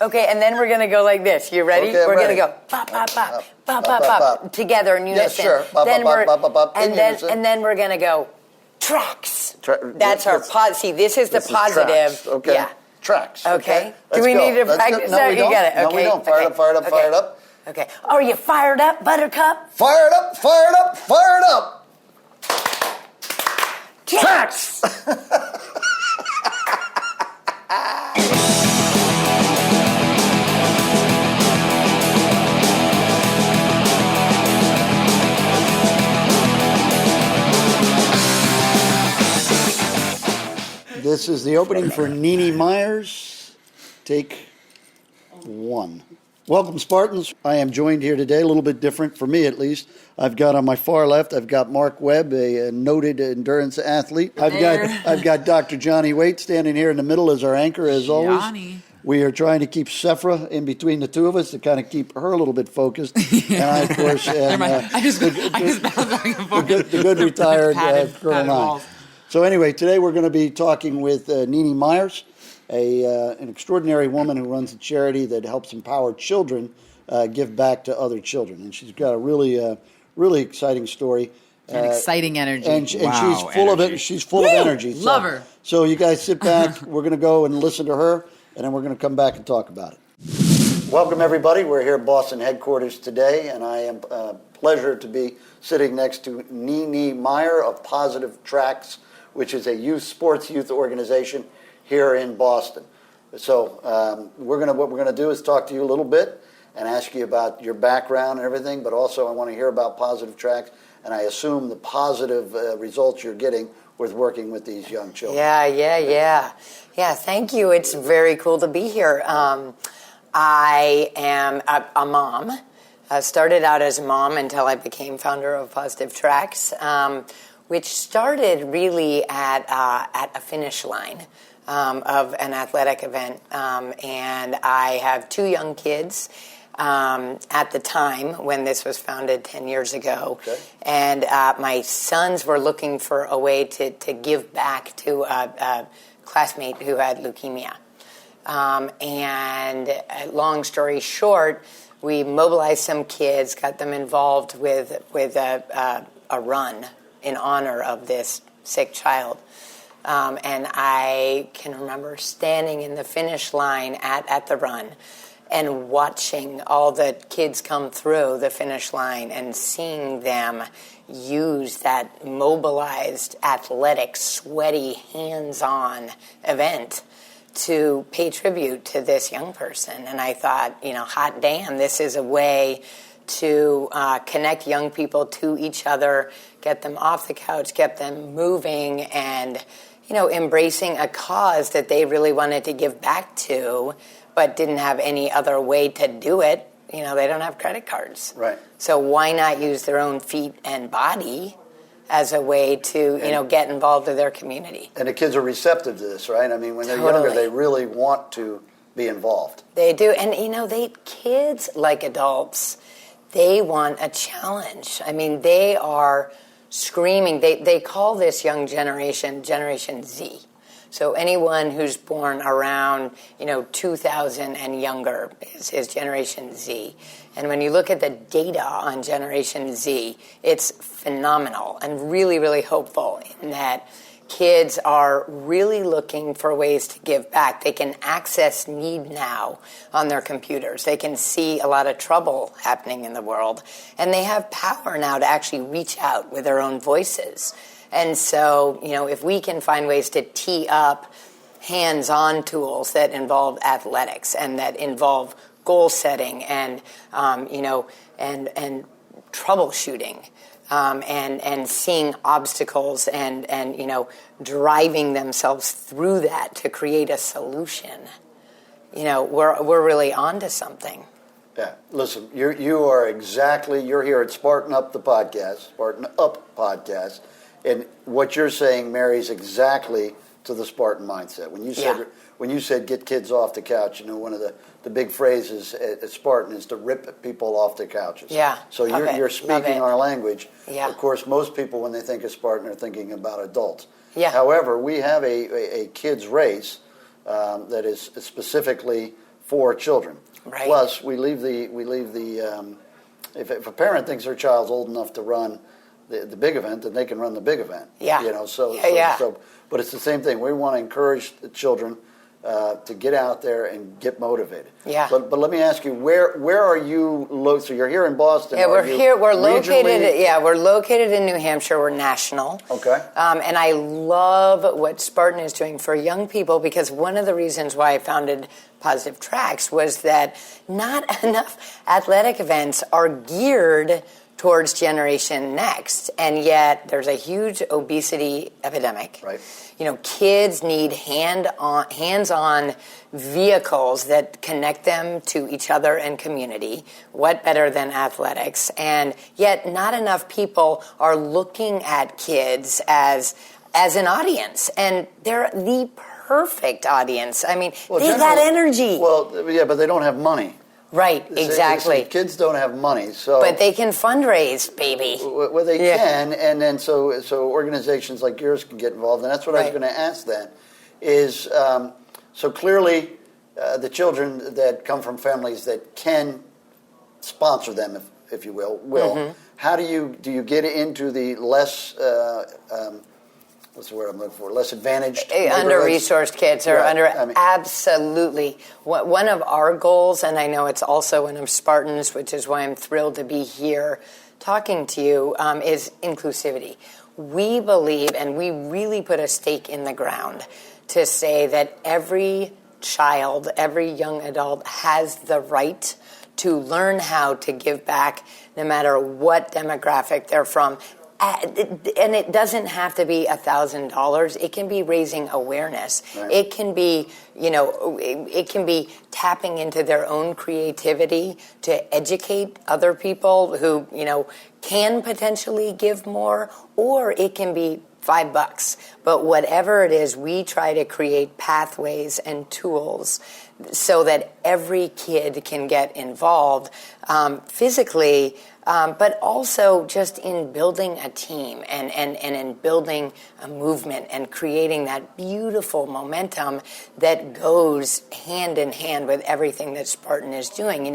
Okay, and then we're going to go like this. You ready? Okay, we're going to ready. go pop, pop, pop, pop, pop, pop, together in unison. Yes, sure. Pop, then pop, pop, pop, pop, in unison. And then we're going to go tracks. That's our See, this is the positive. Tracks. Okay. Yeah. Tracks. Okay. Let's Do we go. need to practice No, that? we You don't. get it. Okay. No, we don't. Fire it up, fire it up, fire it up. Okay. Are you fired up, Buttercup? Fire it up, fire it up, fire it up. Tracks. This is the opening for Nini Meyers. Take one. Welcome, Spartans. I am joined here today, a little bit different for me at least. I've got on my far left, I've got Mark Webb, a noted endurance athlete. I've got Dr. Johnny Waite standing here in the middle as our anchor, as always. Johnny. We are trying to keep Sephra in between the two of us to kind of keep her a little bit focused. And I, of course, am I just bounced back and forth. the good retired Padded Colonel Nine. walls. So anyway, today we're going to be talking with Nini Meyers, an extraordinary woman who runs a charity that helps empower children give back to other children. And she's got a really exciting story. And exciting energy. And she's full of it. She's full of energy. Love her. So you guys sit back. We're going to go and listen to her, and then we're going to come back and talk about it. Welcome, everybody. We're here at Boston headquarters today, and I am pleasure to be sitting next to Nini Meyer of Positive Tracks, which is a sports youth organization here in Boston. So what we're gonna do is talk to you a little bit and ask you about your background and everything, but also I want to hear about Positive Tracks, and I assume the positive results you're getting with working with these young children. Yeah, thank you. It's very cool to be here. I am a mom. I started out as a mom until I became founder of Positive Tracks, which started really at a finish line of an athletic event. And I have two young kids at the time when this was founded 10 years ago. Okay. And my sons were looking for a way to give back to a classmate who had leukemia. And long story short, we mobilized some kids, got them involved with a run in honor of this sick child. And I can remember standing in the finish line at the run and watching all the kids come through the finish line and seeing them use that mobilized, athletic, sweaty, hands-on event to pay tribute to this young person. And I thought, hot damn, this is a way to connect young people to each other, get them off the couch, get them moving, and embracing a cause that they really wanted to give back to, but didn't have any other way to do it. They don't have credit cards. Right. So why not use their own feet and body as a way to, get involved with their community? And the kids are receptive to this, right? I mean, when they're younger, they really want to be involved. They do. And, kids, like adults, they want a challenge. I mean, they are screaming. They call this young Generation Z. So anyone who's born around, 2000 and younger is Generation Z. And when you look at the data on Generation Z, it's phenomenal and really, really hopeful in that kids are really looking for ways to give back. They can access need now on their computers. They can see a lot of trouble happening in the world. And they have power now to actually reach out with their own voices. And so, if we can find ways to tee up hands-on tools that involve athletics and that involve goal setting and, and troubleshooting, and seeing obstacles and driving themselves through that to create a solution, we're really onto something. Yeah, listen, you're here at Spartan Up podcast, and what you're saying marries exactly to the Spartan mindset. When you said get kids off the couch, one of the big phrases at Spartan is to rip people off the couches. Yeah. So you're speaking our language. Yeah. Of course, most people when they think of Spartan are thinking about adults. Yeah. However, we have a kids race that is specifically for children. Right. Plus, we leave the if a parent thinks their child's old enough to run the big event, then they can run the big event. Yeah. So, but it's the same thing. We want to encourage the children to get out there and get motivated. Yeah. But let me ask you, where are you? So you're here in Boston. Yeah, we're here. We're located. regionally? Yeah, we're located in New Hampshire. We're national. Okay. And I love what Spartan is doing for young people, because one of the reasons why I founded Positive Tracks was that not enough athletic events are geared towards Generation Next, and yet there's a huge obesity epidemic. Right. You know, kids need hands-on vehicles that connect them to each other and community. What better than athletics? And yet not enough people are looking at kids as an audience, and they're the perfect audience. I mean, they got energy. Well, yeah, but they don't have money. Right, exactly. Kids don't have money, so but they can fundraise, baby. Well, they can, and then so organizations like yours can get involved, and that's what I was going to ask. Then is so clearly the children that come from families that can sponsor them, if you will. Mm-hmm. How do you get into the less what's the word I'm looking for? Less advantaged, under-resourced kids, or absolutely. One of our goals, and I know it's also one of Spartan's, which is why I'm thrilled to be here talking to you, is inclusivity. We believe, and we really put a stake in the ground to say that every child, every young adult has the right to learn how to give back, no matter what demographic they're from. And it doesn't have to be $1,000. It can be raising awareness. Right. It can be, it can be tapping into their own creativity to educate other people who, can potentially give more, or it can be $5. But whatever it is, we try to create pathways and tools so that every kid can get involved physically, but also just in building a team and in building a movement and creating that beautiful momentum that goes hand in hand with everything that Spartan is doing.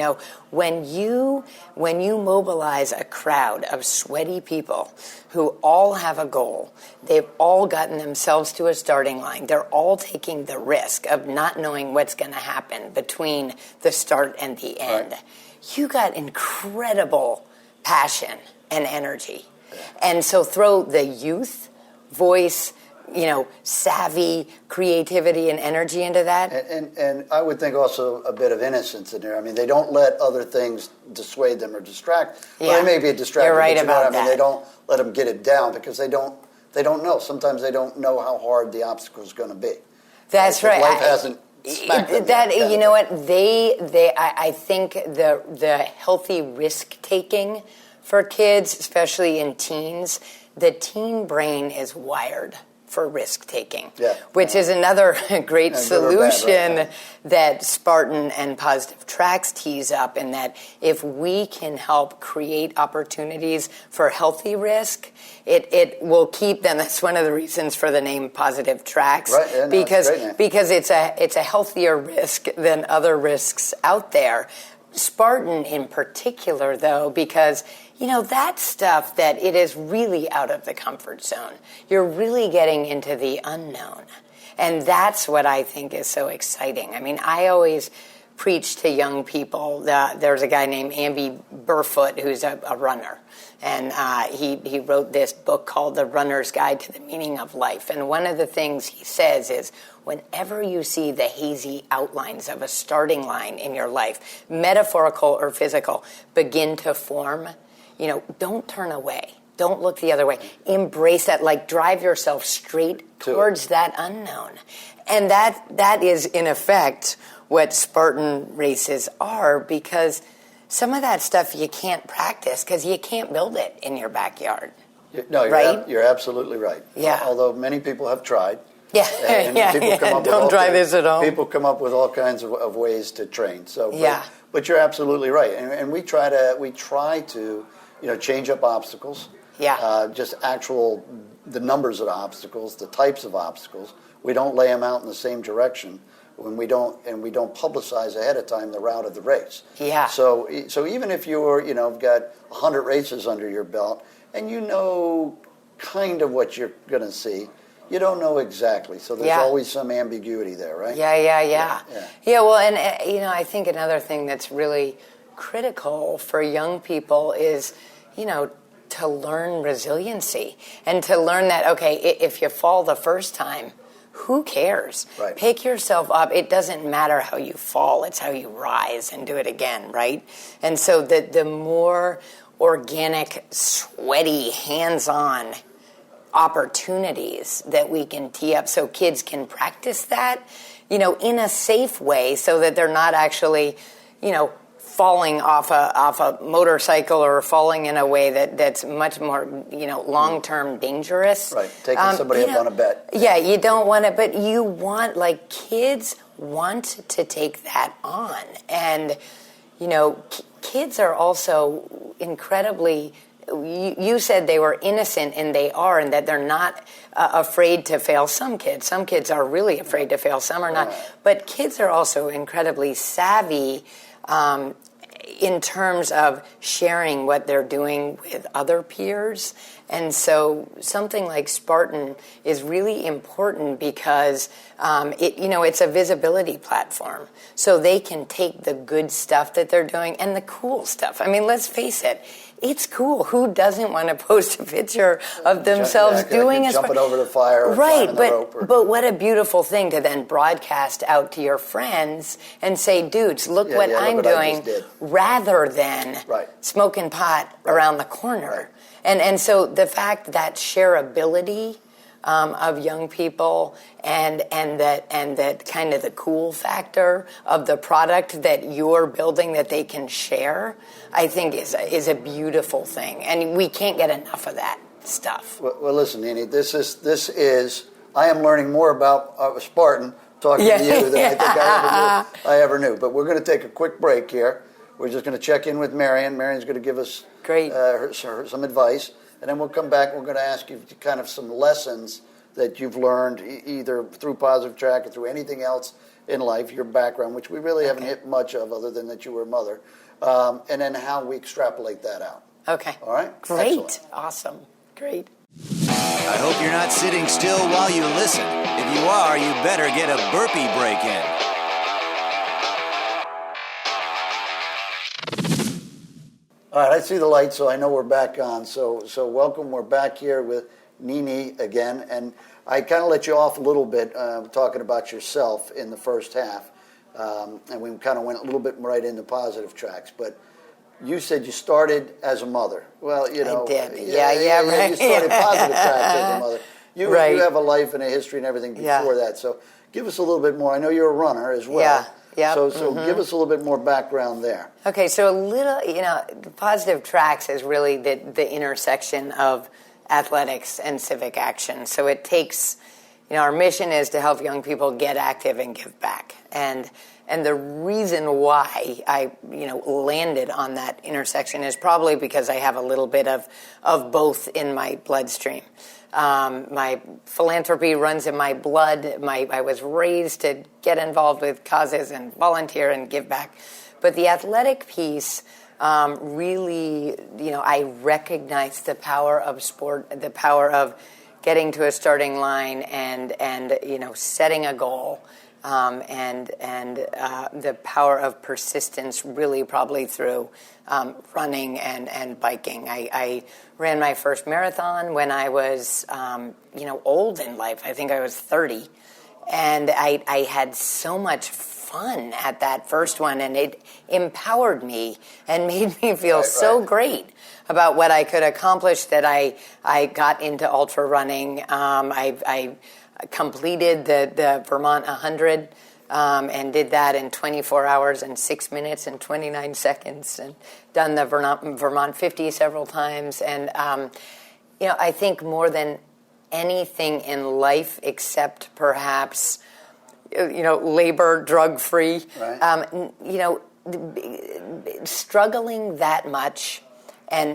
When you mobilize a crowd of sweaty people who all have a goal, they've all gotten themselves to a starting line, they're all taking the risk of not knowing what's going to happen between the start and the end. Right. You got incredible passion and energy. Yeah. And so throw the youth, voice, savvy, creativity, and energy into that. And I would think also a bit of innocence in there. I mean, they don't let other things dissuade them or distract. Yeah. Well, they may be a distraction. You're right about that. They don't let them get it down because they don't know. Sometimes they don't know how hard the obstacle is going to be. That's right. Life hasn't smacked them that. Yet. You know what? I think the healthy risk taking for kids, especially in teens, the teen brain is wired for risk-taking, which is another great solution that Spartan and Positive Tracks tease up, in that if we can help create opportunities for healthy risk, it will keep them. That's one of the reasons for the name Positive Tracks, because it's a healthier risk than other risks out there. Spartan in particular, though, because that stuff that it is really out of the comfort zone. You're really getting into the unknown. And that's what I think is so exciting. I mean, I always preach to young people. There's a guy named Amby Burfoot who's a runner. And he wrote this book called The Runner's Guide to the Meaning of Life. And one of the things he says is, whenever you see the hazy outlines of a starting line in your life, metaphorical or physical, begin to form, don't turn away. Don't look the other way. Embrace that, drive yourself straight towards that unknown. And that is, in effect, what Spartan races are, because some of that stuff you can't practice because you can't build it in your backyard. You're absolutely right. Yeah. Although many people have tried. Don't try this at home. People come up with all kinds of ways to train. But you're absolutely right, and we try to change up obstacles. Just the numbers of obstacles, the types of obstacles. We don't lay them out in the same direction, when we don't publicize ahead of time the route of the race. Yeah. So even if you're, got 100 races under your belt and you know kind of what you're going to see, you don't know exactly. So there's always some ambiguity there, right? Yeah. Well, and I think another thing that's really critical for young people is, to learn resiliency and to learn that, okay, if you fall the first time, who cares? Right. Pick yourself up. It doesn't matter how you fall. It's how you rise and do it again, right? And so the more organic, sweaty, hands-on opportunities that we can tee up so kids can practice that, in a safe way so that they're not actually, falling off a motorcycle or falling in a way that's much more, long-term dangerous. Right, taking somebody up on a bet. Yeah, you don't want to, but you want, kids want to take that on. And, kids are also incredibly, you said they were innocent, and they are, and that they're not afraid to fail. Some kids are really afraid to fail, some are not. But kids are also incredibly savvy in terms of sharing what they're doing with other peers. And so something like Spartan is really important because it's a visibility platform. So they can take the good stuff that they're doing and the cool stuff. I mean, let's face it, it's cool. Who doesn't want to post a picture of themselves doing a jumping over the fire or climbing the rope? But what a beautiful thing to then broadcast out to your friends and say, dudes, look what I'm doing, rather than smoking pot around the corner. Right. And so the fact that shareability of young people and that kind of the cool factor of the product that you're building that they can share, I think is a beautiful thing, and we can't get enough of that stuff. Well, listen, Nini, this is I am learning more about Spartan talking to you than I think I ever knew. But we're going to take a quick break here. We're just going to check in with Marion. Marion's going to give us some advice. And then we'll come back. We're going to ask you kind of some lessons that you've learned either through Positive Track or through anything else in life, your background, which we really haven't hit much of other than that you were a mother, and then how we extrapolate that out. Okay. All right? Great. Excellent. Awesome. Great. I hope you're not sitting still while you listen. If you are, you better get a burpee break in. All right, I see the light, so I know we're back on. So welcome. We're back here with Nini again. And I kind of let you off a little bit talking about yourself in the first half. And we kind of went a little bit right into Positive Tracks. But you said you started as a mother. Well, I did. Right. You started Positive Tracks as a mother. You have a life and a history and everything before that. So give us a little bit more. I know you're a runner as well. Yeah. Yep. So give us a little bit more background there. Okay, so a little, Positive Tracks is really the intersection of athletics and civic action. So it takes, our mission is to help young people get active and give back. And the reason why I, landed on that intersection is probably because I have a little bit of both in my bloodstream. My philanthropy runs in my blood. I was raised to get involved with causes and volunteer and give back. But the athletic piece really, I recognize the power of sport, the power of getting to a starting line and setting a goal. And the power of persistence really probably through running and biking. I ran my first marathon when I was, old in life. I think I was 30. And I had so much fun at that first one, and it empowered me and made me feel so great about what I could accomplish that I got into ultra running. I completed the Vermont 100 and did that in 24 hours and 6 minutes and 29 seconds, and done the Vermont 50 several times. And, I think more than anything in life except perhaps, labor drug-free, struggling that much and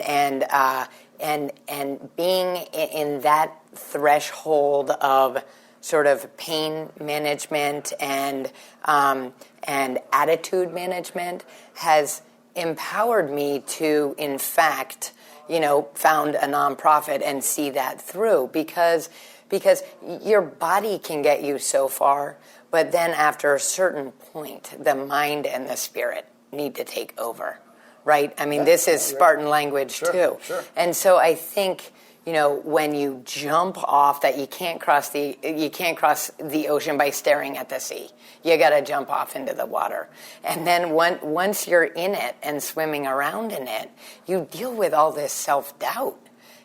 being in that threshold of sort of pain management and attitude management has empowered me to, in fact, found a nonprofit and see that through because your body can get you so far, but then after a certain point, the mind and the spirit need to take over, right? I mean, this is Spartan language too. Sure. And so I think, when you jump off that you can't cross the ocean by staring at the sea. You got to jump off into the water. And then once you're in it and swimming around in it, you deal with all this self-doubt.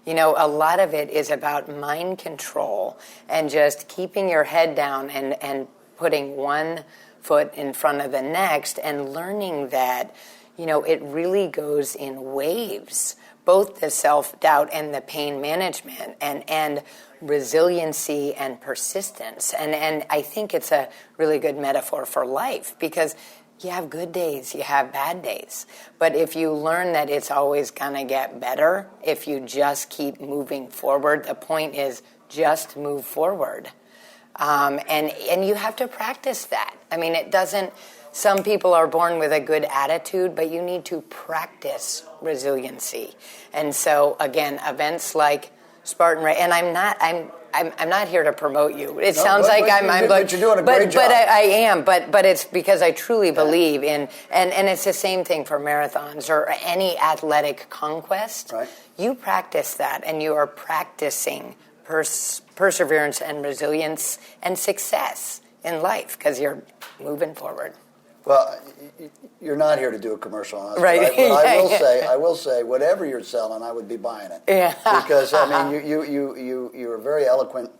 A lot of it is about mind control and just keeping your head down and putting one foot in front of the next and learning that, it really goes in waves, both the self-doubt and the pain management and resiliency and persistence. And I think it's a really good metaphor for life because you have good days, you have bad days. But if you learn that it's always going to get better, if you just keep moving forward, the point is just move forward. And you have to practice that. I mean, some people are born with a good attitude, but you need to practice resiliency. And so, again, events like Spartan Race, and I'm not here to promote you. It sounds like but you're doing a great job. But I am. But it's because I truly believe in, and it's the same thing for marathons or any athletic conquest. Right. You practice that, and you are practicing perseverance and resilience and success in life because you're moving forward. Well, you're not here to do a commercial on us, right? But I will say, whatever you're selling, I would be buying it. Yeah. Because you're very eloquent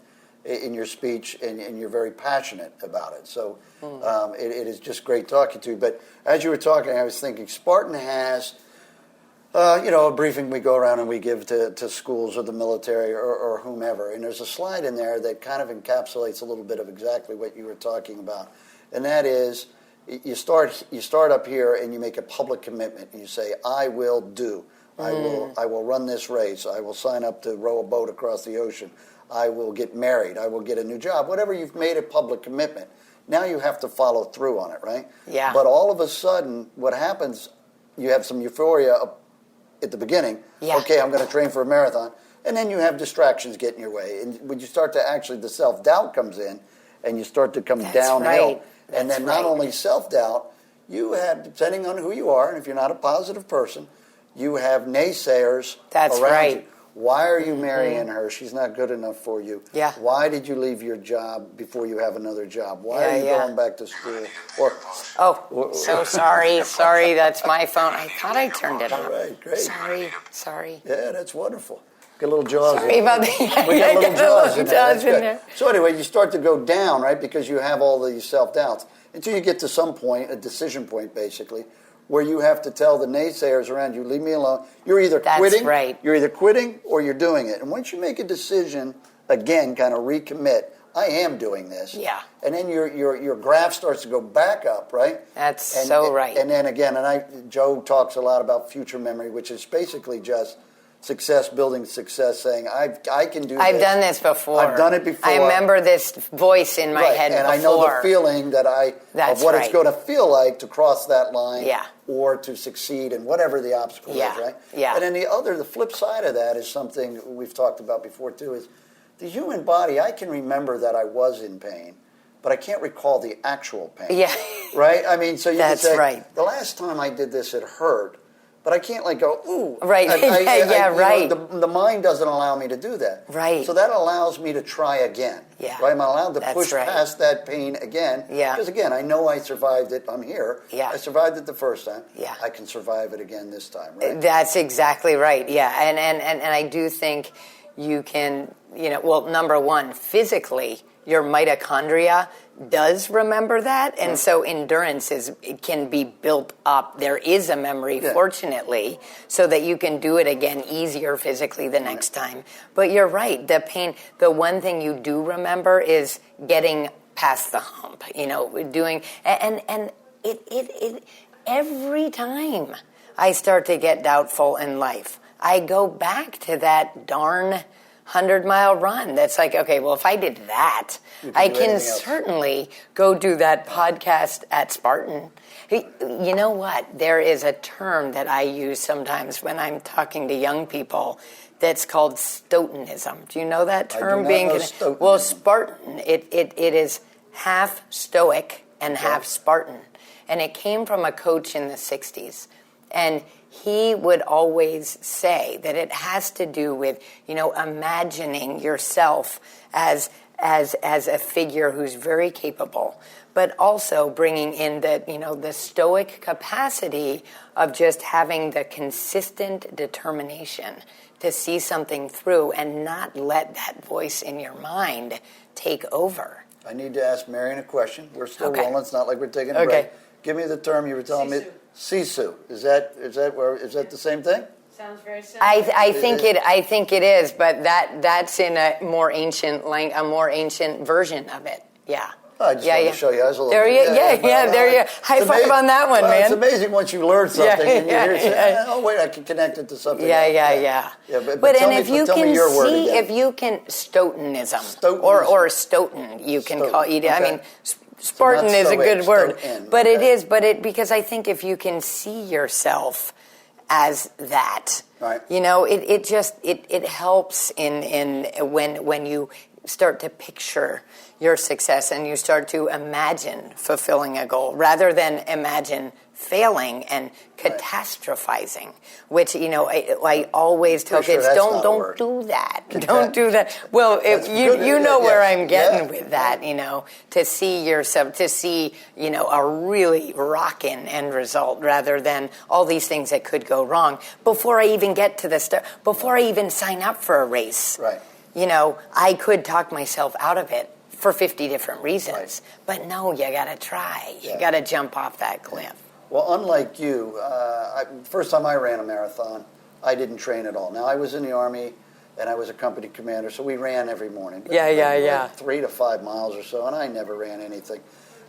in your speech, and you're very passionate about it. So it is just great talking to you. But as you were talking, I was thinking Spartan has, a briefing we go around and we give to schools or the military or whomever, and there's a slide in there that kind of encapsulates a little bit of exactly what you were talking about, and that is. You start up here and you make a public commitment. And you say, I will do. I will run this race. I will sign up to row a boat across the ocean. I will get married. I will get a new job. Whatever you've made a public commitment. Now you have to follow through on it, right? Yeah. But all of a sudden, what happens, you have some euphoria at the beginning. Yeah. Okay, I'm going to train for a marathon. And then you have distractions get in your way. And when you start to actually, the self-doubt comes in and you start to come downhill. Right. And then not only self-doubt, you have, depending on who you are, and if you're not a positive person, you have naysayers around you. Why are you marrying her? She's not good enough for you. Yeah. Why did you leave your job before you have another job? Why are you going back to school? So sorry. Sorry, that's my phone. I thought I turned it on. All right, great. Sorry. Yeah, that's wonderful. Get a little Jaws Sorry in about there. that. We got a little Jaws in there. Jaws That's in good. there. So anyway, you start to go down, right, because you have all these self-doubts until you get to some point, a decision point basically, where you have to tell the naysayers around you, leave me alone. You're either quitting, you're either quitting or you're doing it. And once you make a decision, again, kind of recommit, I am doing this. Yeah. And then your graph starts to go back up, right? That's right. And then again, Joe talks a lot about future memory, which is basically just success, building success, saying, I can do this. I've done this before. I've done it before. I remember this voice in my head and before. I know the feeling of what it's going to feel like to cross that line or to succeed in whatever the obstacle is, right? Yeah. And then the flip side of that is something we've talked about before too, is the human body. I can remember that I was in pain, but I can't recall the actual pain. Yeah. Right? I mean, so you can say, right. The last time I did this, it hurt. But I can't go, ooh. Right. Right. The mind doesn't allow me to do that. Right. So that allows me to try again. Yeah. Right? I'm allowed to push past that pain again. Yeah. Because again, I know I survived it. I'm here. Yeah. I survived it the first time. Yeah. I can survive it again this time. Right. That's exactly right. Yeah. And I do think you can, number one, physically, your mitochondria does remember that, and so endurance can be built up. There is a memory, fortunately, so that you can do it again easier physically the next time. But you're right, the pain, the one thing you do remember is getting past the hump, doing, and it every time I start to get doubtful in life, I go back to that darn 100-mile run. That's like, okay, well, if I did that, I can certainly go do that podcast at Spartan. You know what? There is a term that I use sometimes when I'm talking to young people that's called Stoicism. Do you know that term? I do not know Stoicism. Well, Spartan, it is half Stoic and half Spartan. And it came from a coach in the 60s. And he would always say that it has to do with, imagining yourself as a figure who's very capable, but also bringing in the stoic capacity of just having the consistent determination to see something through and not let that voice in your mind take over. I need to ask Marion a question. We're still rolling. It's not like we're taking a break. Give me the term you were telling me. Sisu. Is that the same thing? Sounds very similar. I think it is, but that's in a more ancient version of it. Yeah. I just wanted to show you. I was a little there you, there you. High five on that one, man. It's amazing once you learn something and you hear it say, oh wait, I can connect it to something. Yeah. But if you can Stoicism or Stoughton, you can call it. Okay. I mean, Spartan is a good word, but it is. But because I think if you can see yourself as that, right. It helps in when you start to picture your success and you start to imagine fulfilling a goal rather than imagine failing and catastrophizing, which I always tell kids, don't do that. Don't do that. Well, if you know where I'm getting with that, to see yourself, to see a really rockin' end result rather than all these things that could go wrong before I even get to the start, before I even sign up for a race. Right. I could talk myself out of it for 50 different reasons, but no, you got to try. You got to jump off that cliff. Well, unlike you, first time I ran a marathon, I didn't train at all. Now, I was in the Army, and I was a company commander, so we ran every morning. Yeah. 3 to 5 miles or so, and I never ran anything.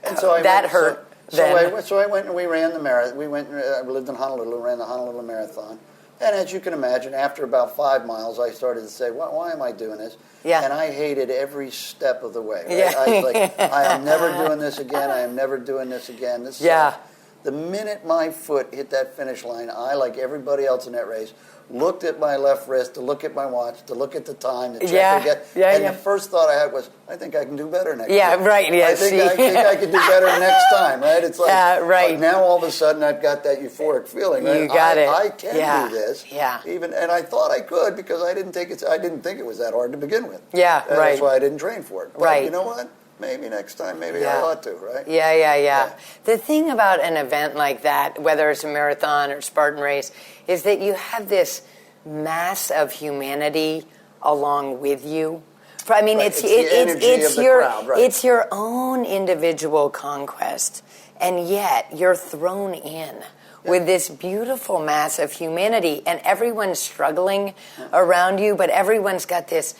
And so hurt. So I went and we ran the marathon. I lived in Honolulu, ran the Honolulu Marathon. And as you can imagine, after about 5 miles, I started to say, why am I doing this? Yeah. And I hated every step of the way. Right? Yeah. I was like, I am never doing this again. I am never doing this again. This sucks. The minute my foot hit that finish line, I, like everybody else in that race, looked at my left wrist to look at my watch, to look at the time, to check again. And the first thought I had was, I think I can do better next time. Right. Yeah, I think I can do better next time, right? It's like, right. Now all of a sudden I've got that euphoric feeling. Right? You got it. I can do this. Yeah. And I thought I could because I didn't think it was that hard to begin with. Yeah, and right. That's why I didn't train for it. But right. You know what? Maybe next time, I ought to, right? Yeah. The thing about an event like that, whether it's a marathon or Spartan race, is that you have this mass of humanity along with you. I mean, right. It's your own individual conquest, and yet you're thrown in with this beautiful mass of humanity, and everyone's struggling around you, but everyone's got this,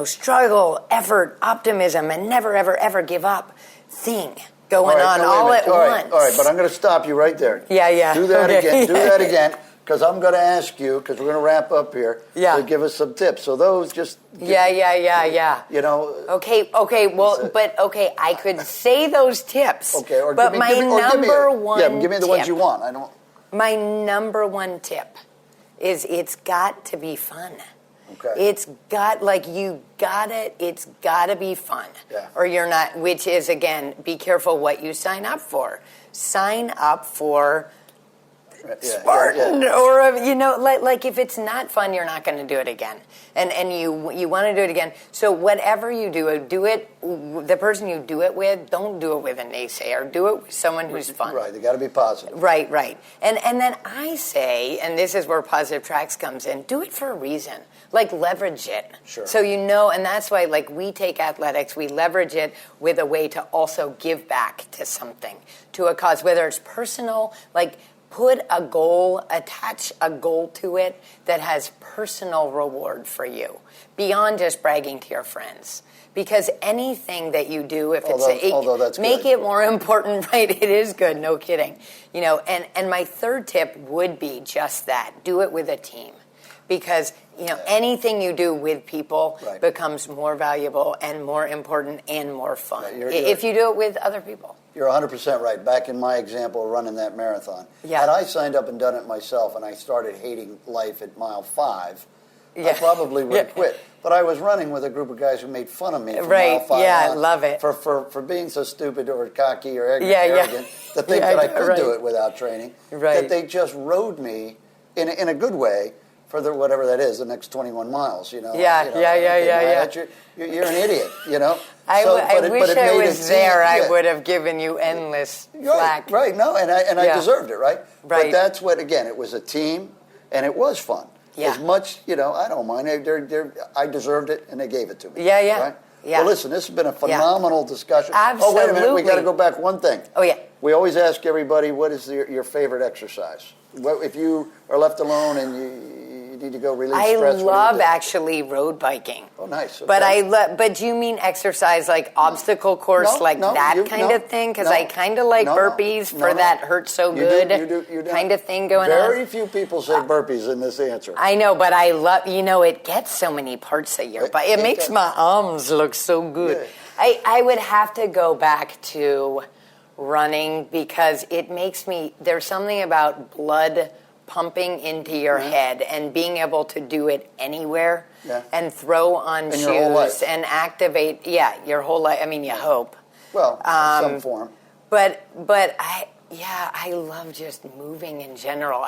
struggle, effort, optimism, and never, ever, ever give up thing going on all at once. All right, but I'm going to stop you right there. Yeah. Do that again, because I'm going to ask you, because we're going to wrap up here, to give us some tips. So those just... Yeah. Okay, well, I could say those tips. Okay, but my number one tip... Yeah, give me the ones you want. My number one tip is it's got to be fun. Okay. It's got to be fun. Yeah. Or you're not, which is, again, be careful what you sign up for. Sign up for Spartan, or like if it's not fun, you're not going to do it again, and you want to do it again. So whatever you do it. The person you do it with, don't do it with a naysayer. Do it with someone who's fun. Right, they got to be positive. Right, and then I say, and this is where Positive Tracks comes in. Do it for a reason. Like leverage it. Sure. So and that's why like we take athletics, we leverage it with a way to also give back to something, to a cause, whether it's personal, like. Attach a goal to it that has personal reward for you, beyond just bragging to your friends. Because anything that you do, if although that's make good. It more important, right? It is good, no kidding. And my third tip would be just that: do it with a team. because anything you do with people Right. becomes more valuable and more important and more fun Right, if you do it with other people. You're 100% right. Back in my example, running that marathon, Yeah. had I signed up and done it myself and I started hating life at mile 5, I Yeah. probably would have quit. But I was running with a group of guys who made fun of me from Right, mile 5 yeah, on love it. for being so stupid or cocky or Yeah, yeah. arrogant to think Yeah, that I could right. do it without training. Right. That they just rode me in a good way for whatever that is, the next 21 miles. Yeah, okay, yeah. You're an idiot, I But wish it I made was it there. seem- yeah. I would have given you endless flack. Right, no, and I Yeah. deserved it, right? But Right. that's what, again, it was a team, and it was fun. Yeah. As much, I don't mind. I deserved it, and they gave it to me. Yeah, yeah. Right? Yeah. Well, listen, this has been a phenomenal discussion. Absolutely. Oh, wait a minute, we got to go back one thing. Oh, yeah. We always ask everybody, what is your favorite exercise? If you are left alone and you need to go relieve I stress, what do you love do? actually road biking. Oh, nice. But okay. but do you mean exercise like obstacle course, No, like no, that you- kind no, of thing? Because no, I kind of like no, burpees no, for no. that hurt so You good do. kind of thing going on. Very few people say burpees in this answer. I know, but I love, it gets so many parts of your body. It makes my arms look so good. Yeah. I would have to go back to running because it makes me, there's something about blood pumping into your head and being able to do it anywhere and throw on And your whole life. shoes and activate, your whole life. I mean, you hope. Well, in some form. But I love just moving in general.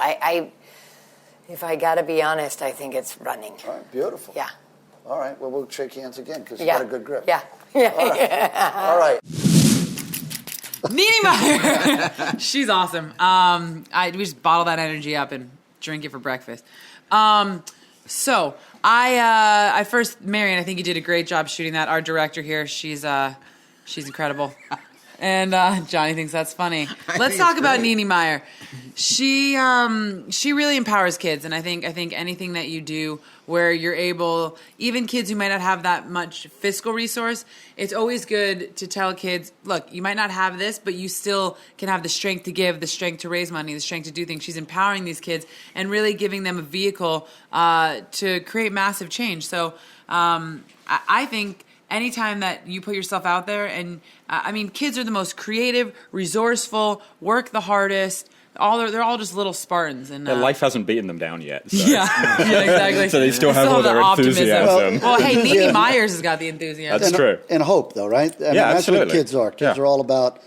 If I got to be honest, I think it's running. All right, beautiful. Yeah. All right, well, we'll shake hands again because you Yeah. got a good grip. Yeah. All right. Nini Meyers. She's awesome. We just bottle that energy up and drink it for breakfast. So I first, Marion, I think you did a great job shooting that. Our director here, she's incredible. And Johnny thinks that's funny. Let's talk about Nini Meyer. She really empowers kids, and I think anything that you do where you're able, even kids who might not have that much fiscal resource, it's always good to tell kids, look, you might not have this, but you still can have the strength to give, the strength to raise money, the strength to do things. She's empowering these kids and really giving them a vehicle to create massive change. So I think anytime that you put yourself out there, and kids are the most creative, resourceful, work the hardest. They're all just little Spartans, and life hasn't beaten them down yet. So. Yeah, exactly. So they still have all their optimism. enthusiasm. Well, hey, Nini Meyers has got the enthusiasm. That's true. And hope, though, right? I mean, that's absolutely. what kids are. Kids are all about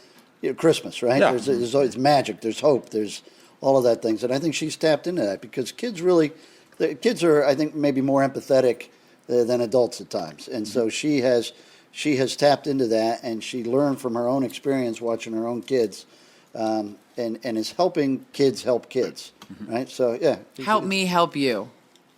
Christmas, right? Yeah. There's always magic. There's hope. There's all of that things. And I think she's tapped into that because kids are, I think, maybe more empathetic than adults at times. And so she has tapped into that, and she learned from her own experience watching her own kids, and is helping kids help kids, right? So Help me help you.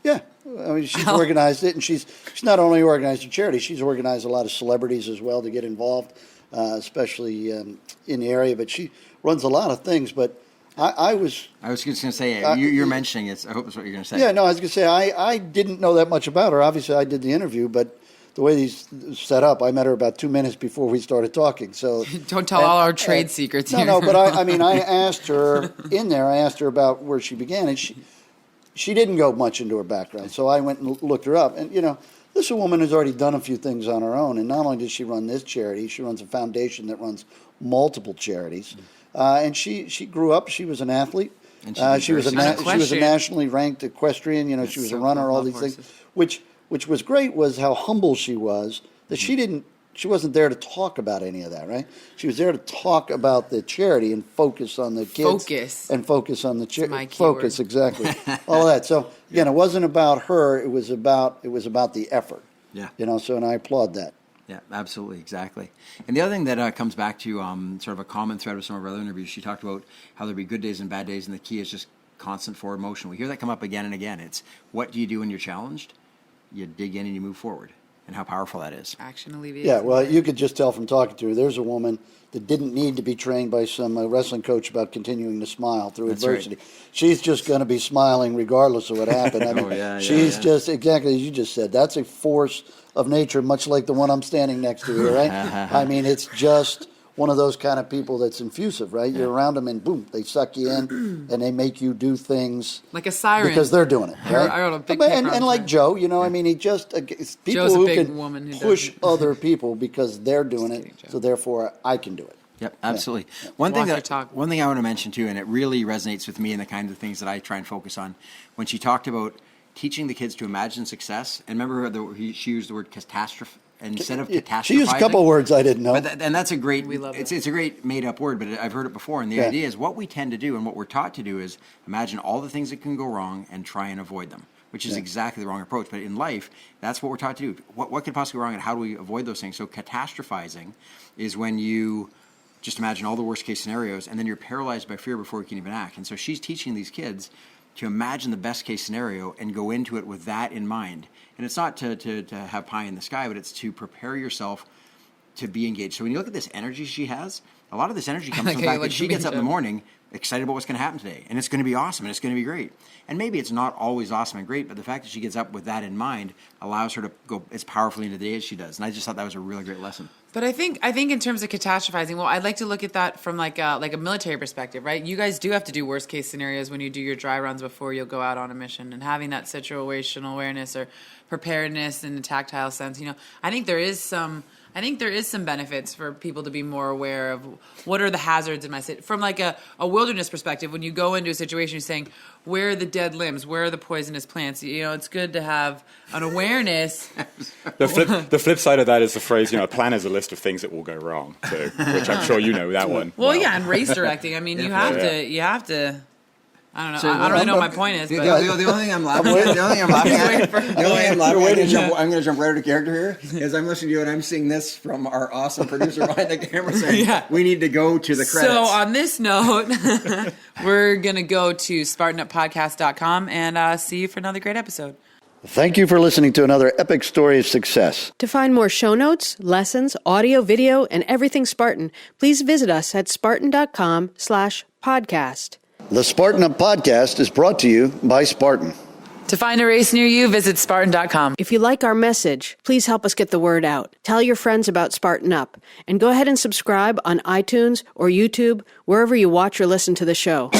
Yeah, I mean, she's organized it, and she's not only organized a charity, she's organized a lot of celebrities as well to get involved, especially in the area. But she runs a lot of things. But I was just going to say, you're mentioning it. I hope that's what you're going to say. Yeah, no, I was going to say I didn't know that much about her. Obviously, I did the interview, but the way these set up, I met her about 2 minutes before we started talking. So Don't tell all our trade secrets here. No, but I asked her in there. I asked her about where she began, and she didn't go much into her background. So I went and looked her up, and this is a woman who's already done a few things on her own. And not only does she run this charity, she runs a foundation that runs multiple charities. And she grew up. She was an athlete. And she was a nationally ranked equestrian. She was a runner. All these things, which was great. Was how humble she was that she wasn't there to talk about any of that, right? She was there to talk about the charity and focus on the kids. Focus on the charity. Focus, exactly. All of that. So again, it wasn't about her. It was about the effort. Yeah. So and I applaud that. Yeah, absolutely, exactly. And the other thing that comes back to sort of a common thread of some of our other interviews, she talked about how there'd be good days and bad days, and the key is just constant forward motion. We hear that come up again and again. It's what do you do when you're challenged? You dig in and you move forward, and how powerful that is. Action alleviates. Yeah, well, you could just tell from talking to her. There's a woman that didn't need to be trained by some wrestling coach about continuing to smile through adversity. Right. She's just going to be smiling regardless of what happened. I mean, she's just, exactly as you just said, that's a force of nature, much like the one I'm standing next to here, right? I mean, it's just one of those kind of people that's infusive, right? You're around them and boom, they suck you in and they make you do things like a siren because they're doing it, right? I wrote a big and like Joe, you know, I mean, he just it's people Joe's a who big can woman who push does it. other people because they're doing it, Joe. so therefore I can do it. Yep, absolutely. One thing I want to mention too, and it really resonates with me and the kind of things that I try and focus on, when she talked about teaching the kids to imagine success, and remember she used the word catastrophe instead of catastrophizing. She used a couple words I didn't know. And that's a great, We love it's a great made up word, but I've heard it before. And the idea is what we tend to do and what we're taught to do is imagine all the things that can go wrong and try and avoid them, which is exactly the wrong approach. But in life, that's what we're taught to do. What could possibly go wrong and how do we avoid those things? So catastrophizing is when you just imagine all the worst case scenarios and then you're paralyzed by fear before you can even act. And so she's teaching these kids to imagine the best case scenario and go into it with that in mind. And it's not to have pie in the sky, but it's to prepare yourself to be engaged. So when you look at this energy she has, a lot of this energy comes from the fact that she gets up in the morning excited about what's going to happen today. And it's going to be awesome and it's going to be great. And maybe it's not always awesome and great, but the fact that she gets up with that in mind allows her to go as powerfully into the day as she does. And I just thought that was a really great lesson. But I think in terms of catastrophizing, well, I'd like to look at that from like a military perspective, right? You guys do have to do worst case scenarios when you do your dry runs before you'll go out on a mission, and having that situational awareness or preparedness in the tactile sense. You know, I think there is some benefits for people to be more aware of what are the hazards in my city. From like a wilderness perspective, when you go into a situation, you're saying, where are the dead limbs? Where are the poisonous plants? You know, it's good to have an awareness. The flip side of that is the phrase, a plan is a list of things that will go wrong, too, which I'm sure you know that one. Well, yeah, and race directing. I mean, you have to. I don't know. So, I don't really know what my point is. The But only thing I'm laughing at, I'm going to jump right out of character here, is I'm listening to you and I'm seeing this from our awesome producer behind the camera saying, we need to go to the credits. So on this note, we're going to go to SpartanUpPodcast.com and see you for another great episode. Thank you for listening to another epic story of success. To find more show notes, lessons, audio, video, and everything Spartan, please visit us at Spartan.com/podcast. The Spartan Up Podcast is brought to you by Spartan. To find a race near you, visit Spartan.com. If you like our message, please help us get the word out. Tell your friends about Spartan Up. And go ahead and subscribe on iTunes or YouTube, wherever you watch or listen to the show.